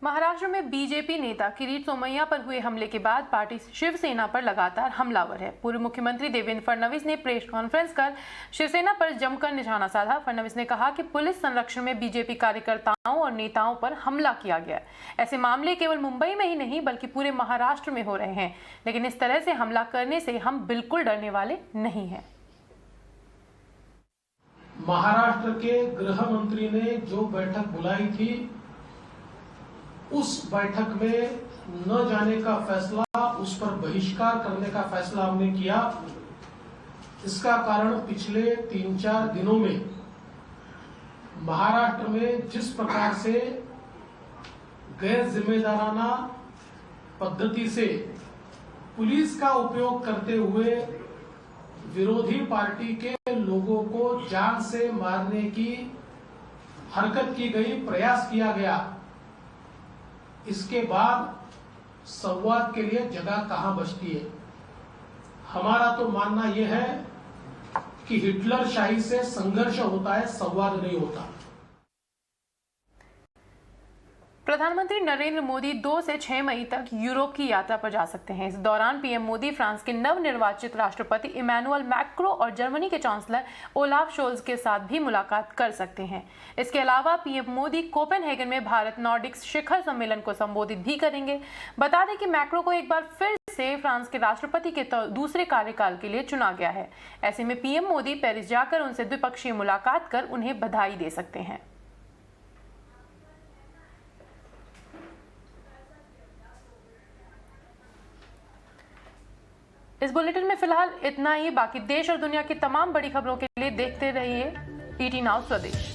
महाराष्ट्र में बीजेपी नेता किरीट सोमैया पर हुए हमले के बाद पार्टी शिवसेना पर लगातार हमलावर है। पूर्व मुख्यमंत्री देवेंद्र फडणवीस ने प्रेस कॉन्फ्रेंस कर शिवसेना पर जमकर निशाना साधा। फडणवीस ने कहा कि पुलिस संरक्षण में बीजेपी कार्यकर्ताओं और नेताओं पर हमला किया गया। ऐसे मामले केवल मुंबई में ही नहीं बल्कि पूरे महाराष्ट्र में हो रहे हैं, लेकिन इस तरह से हमला करने से हम बिल्कुल डरने वाले नहीं हैं। महाराष्ट्र के गृह मंत्री ने जो बैठक बुलाई थी उस बैठक में न जाने का फैसला, उस पर बहिष्कार करने का फैसला हमने किया। इसका कारण पिछले 3-4 दिनों में महाराष्ट्र में जिस प्रकार से गैर जिम्मेदाराना पद्धति से पुलिस का उपयोग करते हुए विरोधी पार्टी के लोगों को जान से मारने की हरकत की गई, प्रयास किया गया, इसके बाद संवाद के लिए जगह कहां बचती है। हमारा तो मानना यह है कि हिटलर शाही से संघर्ष होता है, संवाद नहीं होता। प्रधानमंत्री नरेंद्र मोदी 2 से 6 मई तक यूरोप की यात्रा पर जा सकते हैं। इस दौरान पीएम मोदी फ्रांस के नवनिर्वाचित राष्ट्रपति इमैनुअल मैक्रो और जर्मनी के चांसलर ओलाफ शोल्ज के साथ भी मुलाकात कर सकते हैं। इसके अलावा पीएम मोदी कोपेनहेगन में भारत नॉर्डिक्स शिखर सम्मेलन को संबोधित भी करेंगे। बता दें कि मैक्रो को एक बार फिर से फ्रांस के राष्ट्रपति के दूसरे कार्यकाल के लिए चुना गया है। ऐसे में पीएम मोदी पेरिस जाकर उनसे द्विपक्षीय मुलाकात कर उन्हें बधाई दे सकते हैं। इस बुलेटिन में फिलहाल इतना ही। बाकी देश और दुनिया की तमाम बड़ी खबरों के लिए देखते रहिए ET Now स्वदेश।